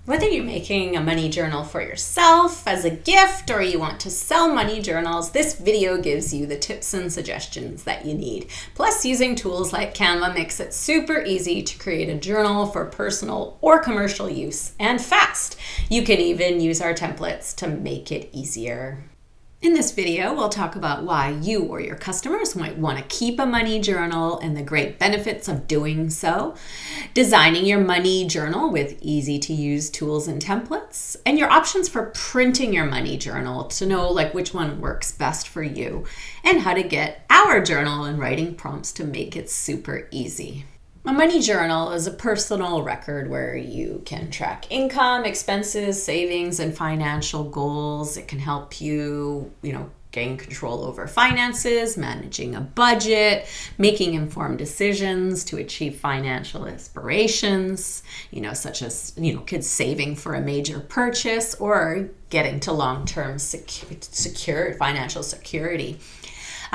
Whether you're making a money journal for yourself as a gift or you want to sell money journals, this video gives you the tips and suggestions that you need. Plus, using tools like Canva makes it super easy to create a journal for personal or commercial use and fast. You can even use our templates to make it easier. In this video, we'll talk about why you or your customers might want to keep a money journal and the great benefits of doing so, designing your money journal with easy-to-use tools and templates, and your options for printing your money journal to know which one works best for you, and how to get our journal and writing prompts to make it super easy. A money journal is a personal record where you can track income, expenses, savings, and financial goals. It can help you, gain control over finances, managing a budget, making informed decisions to achieve financial aspirations, such as, kids saving for a major purchase or getting to long-term secure financial security.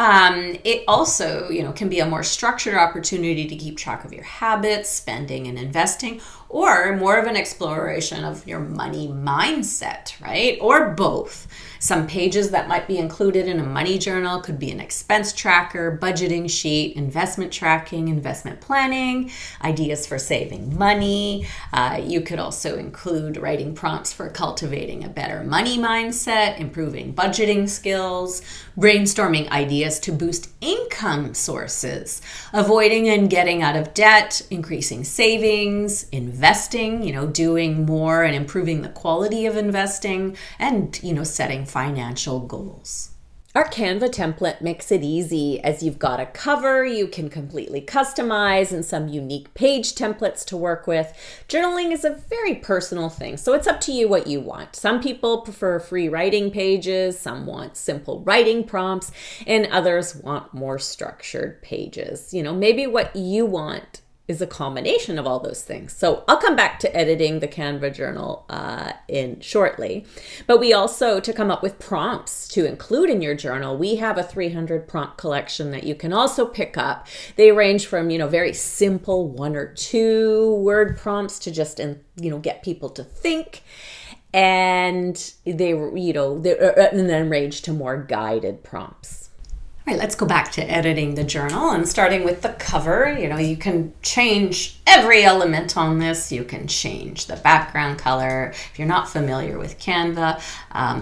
It also, can be a more structured opportunity to keep track of your habits, spending, and investing, or more of an exploration of your money mindset, right? Or both. Some pages that might be included in a money journal could be an expense tracker, budgeting sheet, investment tracking, investment planning, ideas for saving money. You could also include writing prompts for cultivating a better money mindset, improving budgeting skills, brainstorming ideas to boost income sources, avoiding and getting out of debt, increasing savings, investing, doing more and improving the quality of investing, and, setting financial goals. Our Canva template makes it easy, as you've got a cover you can completely customize and some unique page templates to work with. Journaling is a very personal thing, so it's up to you what you want. Some people prefer free writing pages, some want simple writing prompts, and others want more structured pages. Maybe what you want is a combination of all those things. So I'll come back to editing the Canva journal in shortly. But we also, to come up with prompts to include in your journal, we have a 300 prompt collection that you can also pick up. They range from, very simple 1 or 2 word prompts to just, get people to think. And they, and then range to more guided prompts. All right, let's go back to editing the journal and starting with the cover. You can change every element on this. You can change the background color. If you're not familiar with Canva,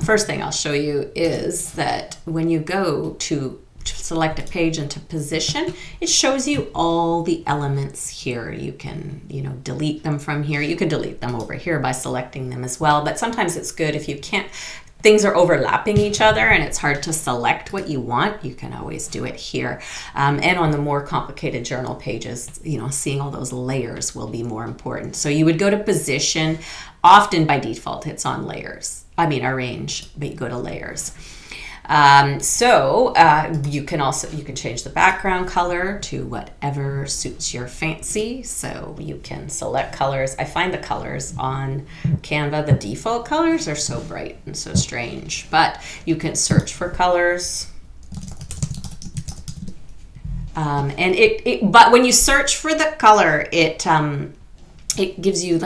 first thing I'll show you is that when you go to select a page into position, it shows you all the elements here. You can, delete them from here. You can delete them over here by selecting them as well, but sometimes it's good if you can't, things are overlapping each other and it's hard to select what you want, you can always do it here. And on the more complicated journal pages, seeing all those layers will be more important. So you would go to position. Often by default, it's on arrange, but you go to layers. You can change the background color to whatever suits your fancy. So you can select colors. I find the colors on Canva, the default colors are so bright and so strange, but you can search for colors. But when you search for the color, it gives you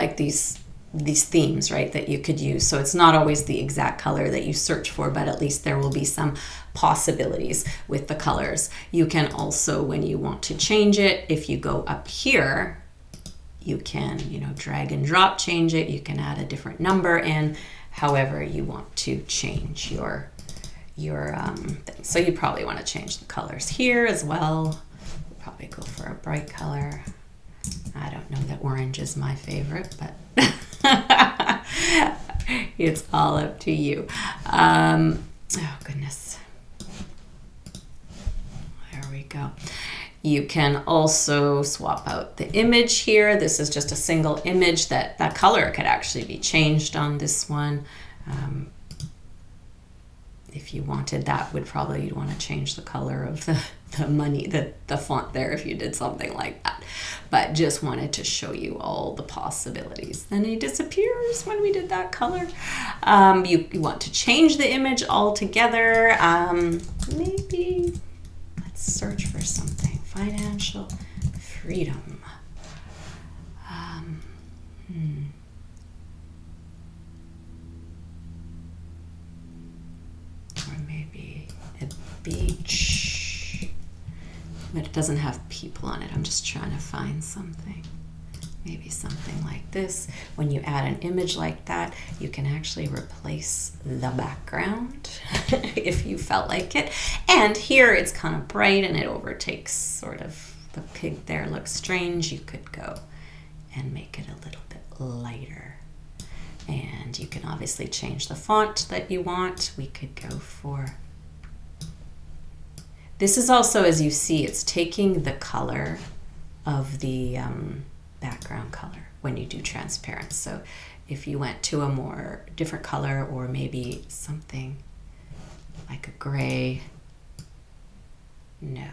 these themes, right, that you could use. So it's not always the exact color that you search for, but at least there will be some possibilities with the colors. You can also, when you want to change it, if you go up here, you can, drag and drop change it. You can add a different number in, however you want to change your thing. So you probably want to change the colors here as well. Probably go for a bright color. I don't know that orange is my favorite, but it's all up to you. Oh, goodness. There we go. You can also swap out the image here. This is just a single image. That color could actually be changed on this one. If you wanted that, you'd want to change the color of the money, the font there if you did something like that. But just wanted to show you all the possibilities. Then he disappears when we did that color. You want to change the image altogether. Maybe let's search for something. Financial freedom. but it doesn't have people on it. I'm just trying to find something. Maybe something like this. When you add an image like that, you can actually replace the background if you felt like it. And here it's kind of bright and it overtakes sort of the pig there. Looks strange. You could go and make it a little bit lighter. And you can obviously change the font that you want. We could go for... This is also, as you see, it's taking the color of the background color when you do transparent. So if you went to a more different color, or maybe something like a gray, no.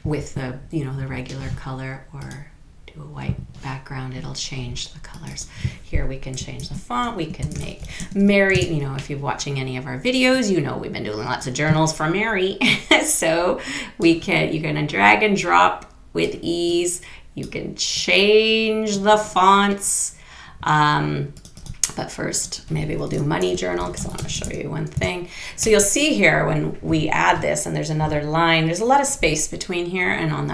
With the, you know, the regular color, or do a white background, it'll change the colors. Here we can change the font. We can make Mary, you know, if you're watching any of our videos, you know we've been doing lots of journals for Mary. So you can drag and drop with ease. You can change the fonts. But first, maybe we'll do money journal, because I want to show you one thing. So you'll see here when we add this, and there's another line, there's a lot of space between here and on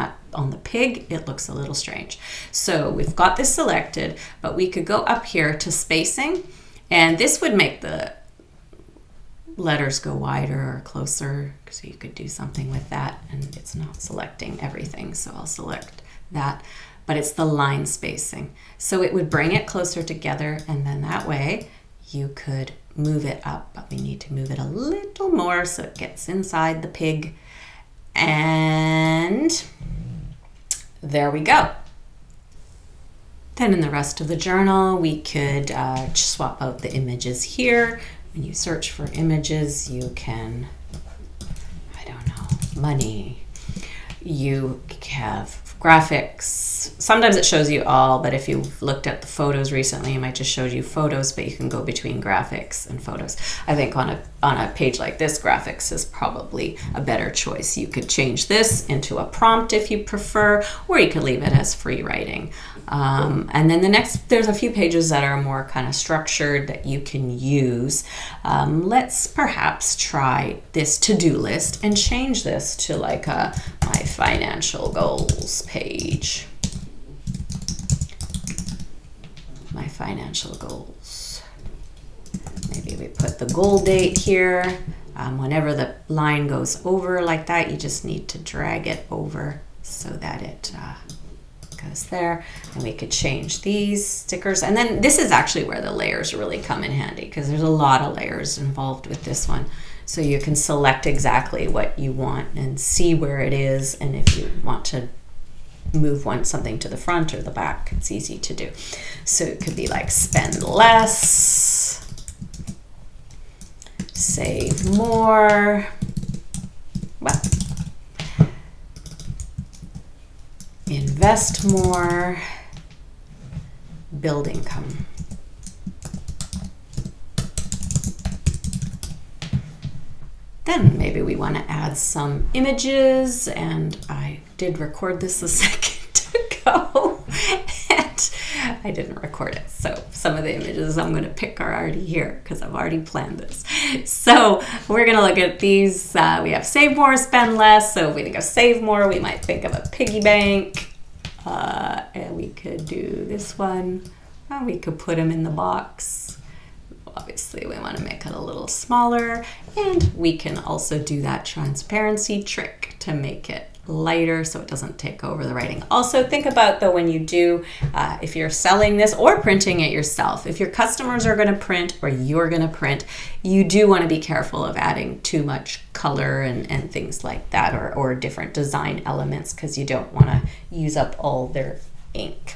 the pig, it looks a little strange. So we've got this selected, but we could go up here to spacing, and this would make the letters go wider or closer, so you could do something with that, and it's not selecting everything, so I'll select that. But it's the line spacing. So it would bring it closer together, and then that way you could move it up, but we need to move it a little more so it gets inside the pig. And there we go. Then in the rest of the journal, we could swap out the images here. When you search for images, you can, I don't know, money. You have graphics. Sometimes it shows you all, but if you've looked at the photos recently, it might just show you photos, but you can go between graphics and photos. I think on a page like this, graphics is probably a better choice. You could change this into a prompt if you prefer, or you could leave it as free writing. And then there's a few pages that are more kind of structured that you can use. Let's perhaps try this to-do list and change this to like my financial goals page. My financial goals. Maybe we put the goal date here. Whenever the line goes over like that, you just need to drag it over so that it goes there. And we could change these stickers. And then this is actually where the layers really come in handy, because there's a lot of layers involved with this one. So you can select exactly what you want and see where it is. And if you want to move something to the front or the back, it's easy to do. So it could be like spend less, save more, well, invest more, build income. Then maybe we want to add some images, and I did record this a second ago and I didn't record it. So some of the images I'm going to pick are already here because I've already planned this. So we're going to look at these. We have save more, spend less. So if we think of save more, we might think of a piggy bank. And we could do this one. We could put them in the box. Obviously, we want to make it a little smaller, and we can also do that transparency trick to make it lighter so it doesn't take over the writing. Also, think about, though, when you do, if you're selling this or printing it yourself, if your customers are going to print or you're going to print, you do want to be careful of adding too much color and things like that, or different design elements, because you don't want to use up all their ink,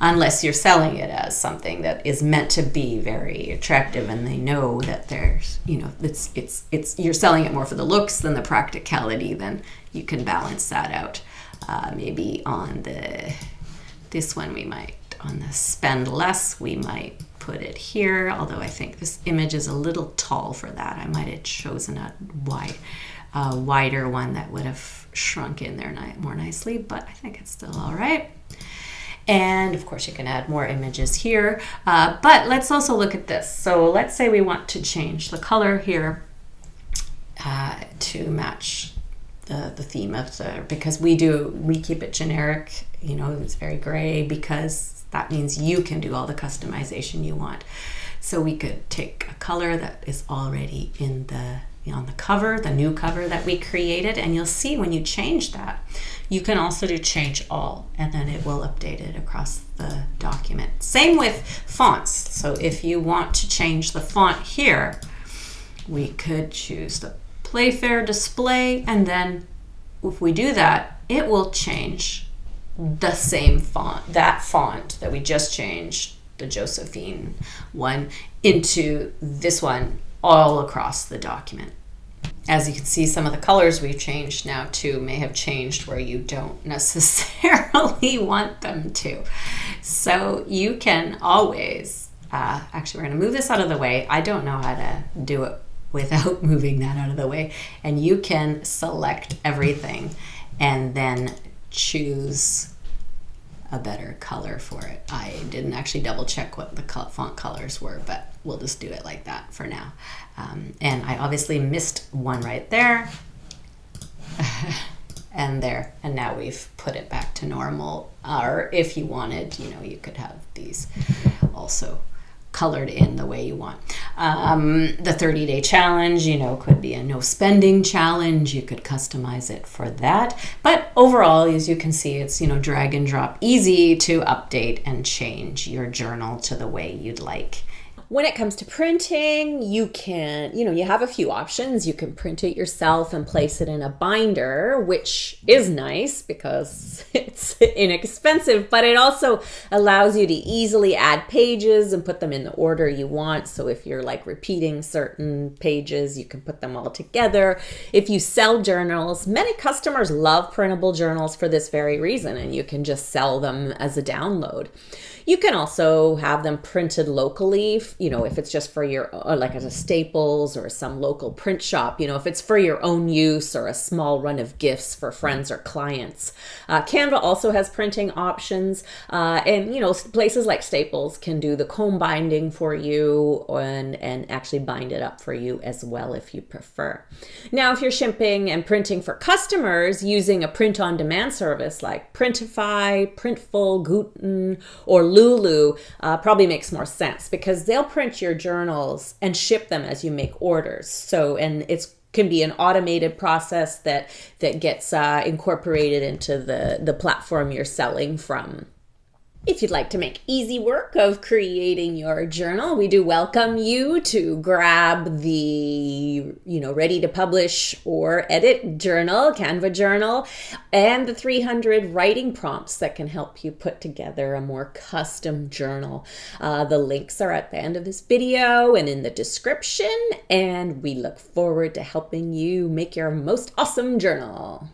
unless you're selling it as something that is meant to be very attractive and they know that there's, you know, it's you're selling it more for the looks than the practicality. Then you can balance that out. Maybe on this one, we might, on the spend less, we might put it here, although I think this image is a little tall for that. I might have chosen a wider one that would have shrunk in there more nicely, but I think it's still all right. And of course you can add more images here, but let's also look at this. So let's say we want to change the color here to match the theme of because we keep it generic, it's very gray, because that means you can do all the customization you want. So we could take a color that is already in on the cover, the new cover that we created, and you'll see when you change that, you can also do change all, and then it will update it across the document. Same with fonts. So if you want to change the font here, we could choose the Playfair display, and then if we do that, it will change the same font, that font that we just changed, the Josephine one, into this one all across the document. As you can see, some of the colors we've changed now too may have changed where you don't necessarily want them to. So you can always, actually we're going to move this out of the way. I don't know how to do it without moving that out of the way. And you can select everything and then choose a better color for it. I didn't actually double check what the font colors were, but we'll just do it like that for now. And I obviously missed one right there and there, and now we've put it back to normal. Or if you wanted, you could have these also colored in the way you want. The 30-day challenge, could be a no spending challenge. You could customize it for that. But overall, as you can see, it's, drag and drop, easy to update and change your journal to the way you'd like. When it comes to printing, you can, you have a few options. You can print it yourself and place it in a binder, which is nice because it's inexpensive, but it also allows you to easily add pages and put them in the order you want. So if you're like repeating certain pages, you can put them all together. If you sell journals, many customers love printable journals for this very reason, and you can just sell them as a download. You can also have them printed locally, if it's just for your, like as a Staples or some local print shop, if it's for your own use or a small run of gifts for friends or clients. Canva also has printing options, and places like Staples can do the comb binding for you and actually bind it up for you as well if you prefer. Now, if you're shipping and printing for customers using a print-on-demand service like Printify, Printful, Guten, or Lulu, probably makes more sense because they'll print your journals and ship them as you make orders. So, and it's can be an automated process that gets incorporated into the platform you're selling from. If you'd like to make easy work of creating your journal, we do welcome you to grab the, ready to publish or edit journal, Canva journal, and the 300 writing prompts that can help you put together a more custom journal. The links are at the end of this video and in the description, and we look forward to helping you make your most awesome journal.